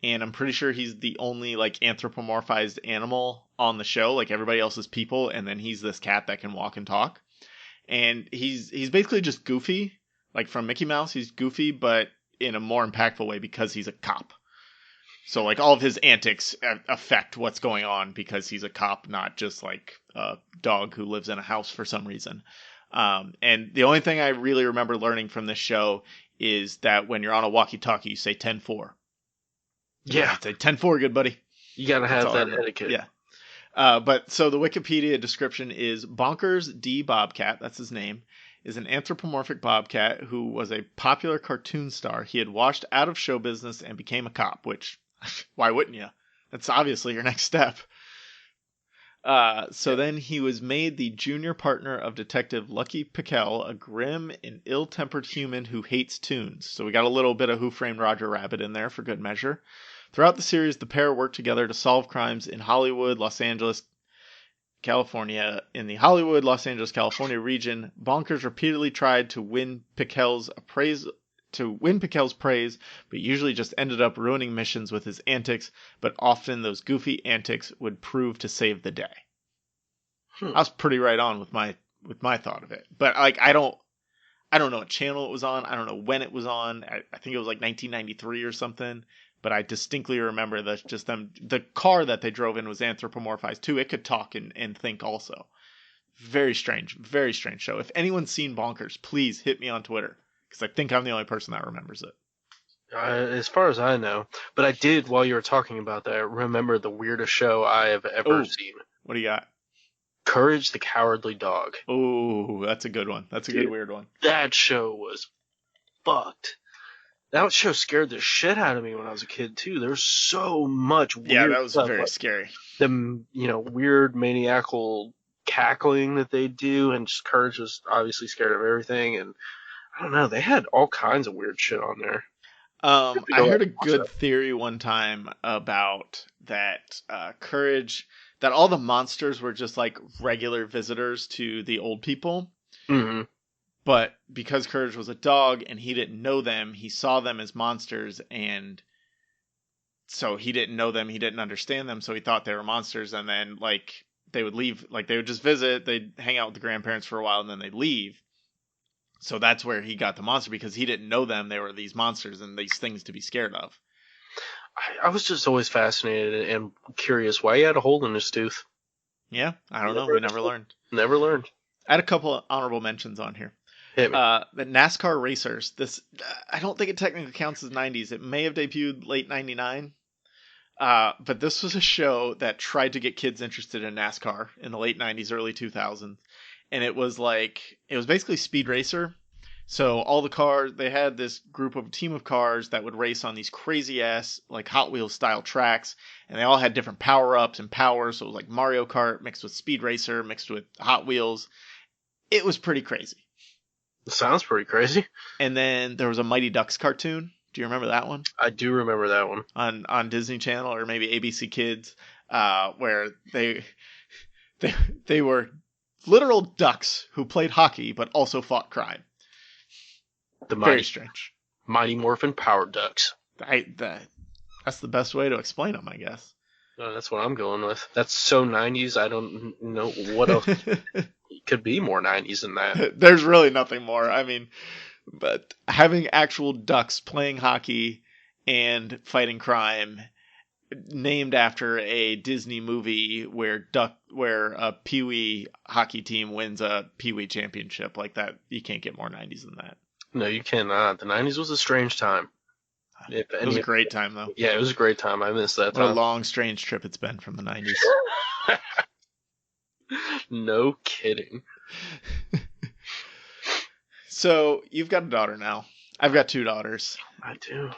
A: and I'm pretty sure he's the only like anthropomorphized animal on the show. Like, everybody else is people, and then he's this cat that can walk and talk. And he's basically just goofy, like from Mickey Mouse. He's goofy, but in a more impactful way because he's a cop. So like, all of his antics affect what's going on because he's a cop, not just like a dog who lives in a house for some reason. And the only thing I really remember learning from this show is that when you're on a walkie-talkie, you say 10-4.
B: Yeah.
A: You say 10-4, good buddy.
B: You gotta have that etiquette.
A: Yeah. But so the Wikipedia description is Bonkers D. Bobcat, that's his name, is an anthropomorphic bobcat who was a popular cartoon star. He had washed out of show business and became a cop, which, why wouldn't you? That's obviously your next step. So then he was made the junior partner of Detective Lucky Pickell, a grim and ill-tempered human who hates tunes. So we got a little bit of Who Framed Roger Rabbit in there for good measure. Throughout the series, the pair worked together to solve crimes in Hollywood, Los Angeles, California. In the Hollywood, Los Angeles, California region, Bonkers repeatedly tried to win Piquel's praise, but usually just ended up ruining missions with his antics, but often those goofy antics would prove to save the day. I was pretty right on with my thought of it. But like I don't know what channel it was on. I don't know when it was on. I think it was like 1993 or something. But I distinctly remember that just them. The car that they drove in was anthropomorphized too. It could talk and think also. Very strange show. If anyone's seen Bonkers, please hit me on Twitter because I think I'm the only person that remembers it.
B: As far as I know, but I did while you were talking about that remember the weirdest show I have ever seen.
A: What do you got?
B: Courage the Cowardly Dog.
A: Oh, that's a good one. That's a good weird one.
B: That show was fucked. That show scared the shit out of me when I was a kid too. There was so much weird stuff.
A: Yeah, that was very scary.
B: The weird maniacal cackling that they do, and just Courage was obviously scared of everything, and I don't know, they had all kinds of weird shit on there.
A: I heard a good theory one time about that Courage, that all the monsters were just like regular visitors to the old people.
B: Mm-hmm.
A: But because Courage was a dog and he didn't know them, he saw them as monsters, and so he didn't know them, he didn't understand them, so he thought they were monsters, and then like they would leave, like they would just visit, they'd hang out with the grandparents for a while, and then they'd leave. So that's where he got the monster, because he didn't know them, they were these monsters and these things to be scared of.
B: I was just always fascinated and curious why he had a hole in his tooth.
A: Yeah, I don't know. We never learned.
B: Never learned.
A: I had a couple of honorable mentions on here. The NASCAR Racers. This, I don't think it technically counts as 90s. It may have debuted late 99. But this was a show that tried to get kids interested in NASCAR in the late 90s, early 2000s. And it was basically Speed Racer. So all the cars, they had this team of cars that would race on these crazy ass, like Hot Wheels style tracks. And they all had different power ups and powers. So it was like Mario Kart mixed with Speed Racer, mixed with Hot Wheels. It was pretty crazy.
B: Sounds pretty crazy.
A: And then there was a Mighty Ducks cartoon. Do you remember that one?
B: I do remember that one.
A: On Disney Channel or maybe ABC Kids, where they were literal ducks who played hockey but also fought crime. Very strange.
B: Mighty Morphin Power Ducks.
A: That's the best way to explain them, I guess.
B: That's what I'm going with. That's so 90s. I don't know what else could be more 90s than that.
A: There's really nothing more. I mean, but having actual ducks playing hockey and fighting crime, named after a Disney movie where a Pee-wee hockey team wins a Pee-wee championship, like that, you can't get more 90s than that.
B: No, you cannot. The 90s was a strange time.
A: It was a great time, though.
B: Yeah, it was a great time. I missed that time.
A: What a long, strange trip it's been from the 90s.
B: No kidding.
A: So, you've got a daughter now. I've got 2 daughters.
B: I do.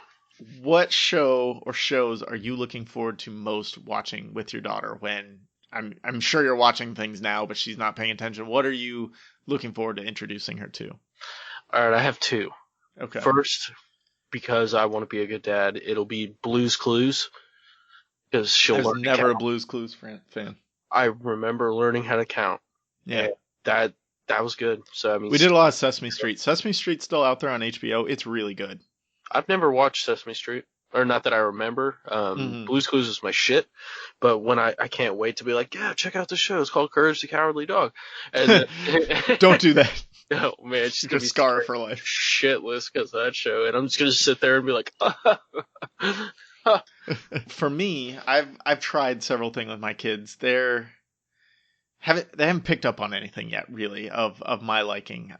A: What show or shows are you looking forward to most watching with your daughter when I'm sure you're watching things now, but she's not paying attention. What are you looking forward to introducing her to?
B: All right, I have 2.
A: Okay.
B: First, because I want to be a good dad, it'll be Blue's Clues. Because she'll learn to count.
A: I was never a Blue's Clues fan.
B: I remember learning how to count.
A: Yeah.
B: That was good. So I mean,
A: we did a lot of Sesame Street. Sesame Street's still out there on HBO. It's really good.
B: I've never watched Sesame Street, or not that I remember. Blue's Clues is my shit. But when I can't wait to be like, yeah, check out the show. It's called Courage the Cowardly Dog. And
A: don't do that.
B: Oh man, she's gonna be
A: scar for life.
B: Shitless because of that show, and I'm just gonna sit there and be like,
A: For me, I've tried several things with my kids. They haven't picked up on anything yet, really, of my liking.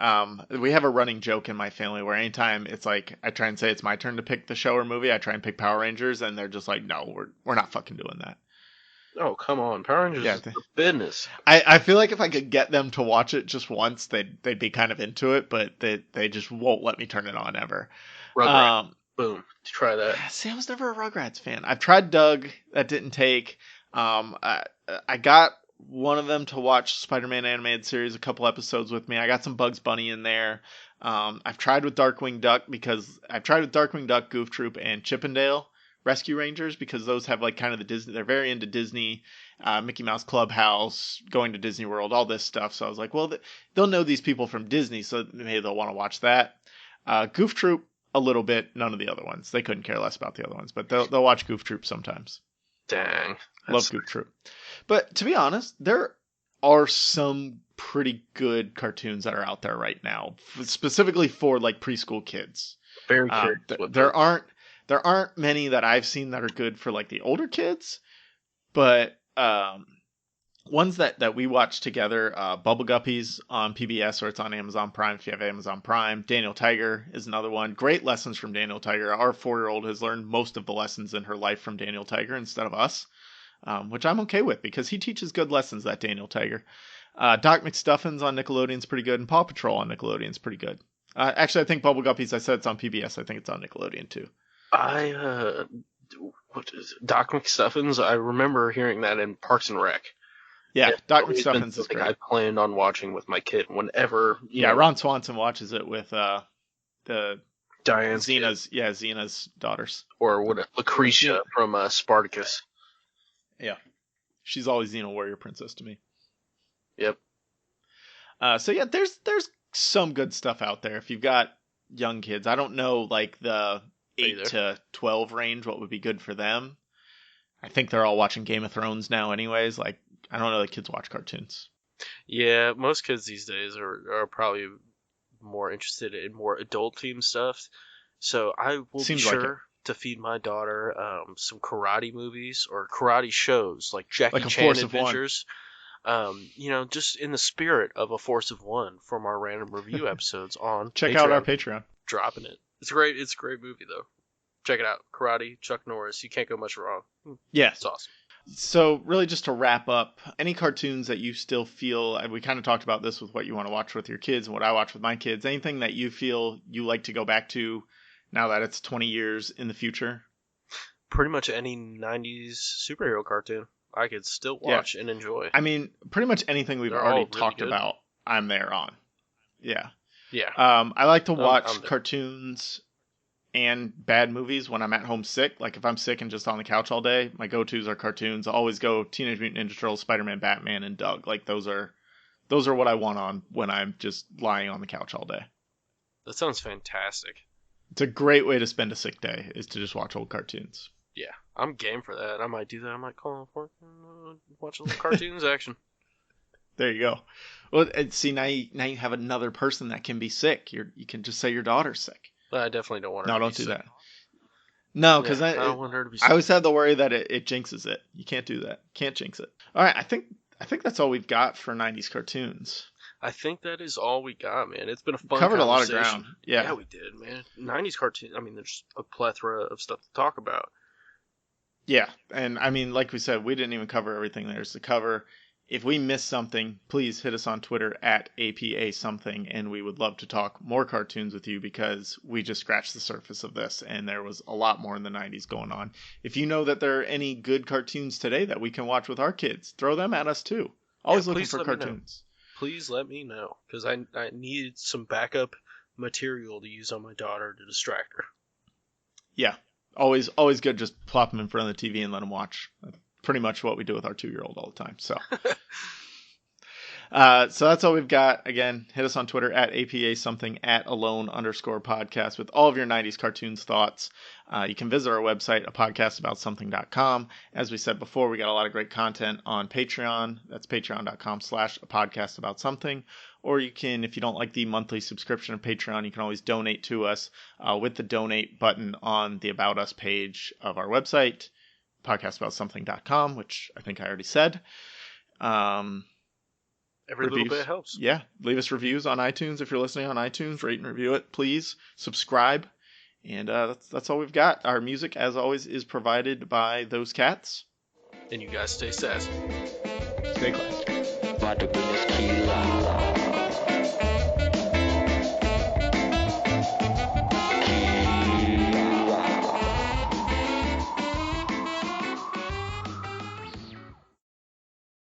A: We have a running joke in my family where anytime it's like I try and say it's my turn to pick the show or movie, I try and pick Power Rangers, and they're just like, no, we're not fucking doing that.
B: Oh, come on. Power Rangers is the business.
A: I feel like if I could get them to watch it just once, they'd be kind of into it, but they just won't let me turn it on ever.
B: Rugrats. Boom. Try that.
A: See, I was never a Rugrats fan. I've tried Doug. That didn't take. I got one of them to watch Spider-Man animated series, a couple episodes with me. I got some Bugs Bunny in there. I've tried with Darkwing Duck, Goof Troop, and Chippendale, Rescue Rangers, because those have like kind of the Disney. They're very into Disney, Mickey Mouse Clubhouse, going to Disney World, all this stuff. So I was like, well, they'll know these people from Disney, so maybe they'll want to watch that. Goof Troop a little bit, none of the other ones. They couldn't care less about the other ones, but they'll watch Goof Troop sometimes.
B: Dang,
A: Love Goof Troop. But to be honest, there are some pretty good cartoons that are out there right now, specifically for like preschool kids.
B: very curious.
A: There aren't many that I've seen that are good for like the older kids, but ones that we watch together, Bubble Guppies on PBS, or it's on Amazon Prime if you have Amazon Prime. Daniel Tiger is another one. Great lessons from Daniel Tiger. Our 4-year-old has learned most of the lessons in her life from Daniel Tiger instead of us, which I'm okay with because he teaches good lessons, that Daniel Tiger. Doc McStuffins on Nickelodeon's pretty good, and Paw Patrol on Nickelodeon's pretty good. Actually, I think Bubble Guppies, I said it's on PBS. I think it's on Nickelodeon too.
B: What is it? Doc McStuffins? I remember hearing that in Parks and Rec.
A: Yeah, Doc
B: It's been
A: McStuffins is
B: something
A: great.
B: I planned on watching with my kid whenever.
A: Yeah, Ron Swanson watches it with the
B: Diane's kid,
A: Xena's daughters.
B: or what? Lucretia from Spartacus.
A: Yeah, she's always Xena Warrior Princess to me.
B: Yep.
A: So yeah, there's some good stuff out there if you've got young kids. I don't know like the 8 to 12 range what would be good for them. I think they're all watching Game of Thrones now anyways. Like, I don't know that kids watch cartoons.
B: Yeah, most kids these days are probably more interested in more adult themed stuff. So I will
A: Seems
B: be
A: like
B: sure to feed my daughter some karate movies or karate shows like Jackie
A: Like a
B: Chan
A: Force of One.
B: Adventures. Just in the spirit of a Force of One from our random review episodes on
A: Check
B: Patreon.
A: out our Patreon.
B: Dropping it. It's great. It's a great movie though. Check it out. Karate, Chuck Norris. You can't go much wrong.
A: Yes.
B: It's awesome.
A: So really just to wrap up, any cartoons that you still feel, and we kind of talked about this with what you want to watch with your kids and what I watch with my kids, anything that you feel you like to go back to now that it's 20 years in the future?
B: Pretty much any 90s superhero cartoon I could still watch and enjoy.
A: I mean, pretty much anything we've
B: They're
A: already
B: all really
A: talked
B: good.
A: about, I'm there on. Yeah.
B: Yeah.
A: I like to watch
B: I'm there.
A: cartoons and bad movies when I'm at home sick. Like if I'm sick and just on the couch all day, my go-tos are cartoons. I always go Teenage Mutant Ninja Turtles, Spider-Man, Batman, and Doug. Like those are what I want on when I'm just lying on the couch all day.
B: That sounds fantastic.
A: It's a great way to spend a sick day, is to just watch old cartoons.
B: Yeah, I'm game for that. I might do that. I might call for watch a little cartoons action.
A: There you go. Well, and see, now you have another person that can be sick. You can just say your daughter's sick.
B: But I definitely don't want her
A: No,
B: to
A: don't
B: be
A: do
B: sick.
A: that. No, because
B: I don't want her to be
A: I
B: sick.
A: always have the worry that it jinxes it. You can't do that. Can't jinx it. All right, I think that's all we've got for 90s cartoons.
B: I think that is all we got, man. It's been a fun
A: Covered a lot of
B: conversation.
A: ground. Yeah,
B: we did, man. 90s cartoon. I mean, there's a plethora of stuff to talk about.
A: yeah, and I mean, like we said, we didn't even cover everything there's to cover. If we missed something, please hit us on Twitter at APA something, and we would love to talk more cartoons with you because we just scratched the surface of this, and there was a lot more in the 90s going on. If you know that there are any good cartoons today that we can watch with our kids, throw them at us too. Always looking
B: please
A: for
B: let me know.
A: cartoons.
B: Please let me know, because I need some backup material to use on my daughter to distract her.
A: Yeah, always good. Just plop them in front of the TV and let them watch. That's pretty much what we do with our 2-year-old all the time. So, so that's all we've got. Again, hit us on Twitter at APA something, at alone_podcast with all of your 90s cartoons thoughts. You can visit our website, apodcastaboutSomething.com. As we said before, we got a lot of great content on Patreon. That's patreon.com/apodcastaboutSomething. Or you can, if you don't like the monthly subscription of Patreon, you can always donate to us with the donate button on the About Us page of our website, podcastaboutSomething.com, which I think I already said.
B: Every
A: Reviews.
B: little bit helps.
A: Yeah, leave us reviews on iTunes if you're listening on iTunes. Rate and review it, please. Subscribe. And that's all we've got. Our music, as always, is provided by Those Cats.
B: And you guys stay sassy.
A: Stay classy.
C: Water goodness killer.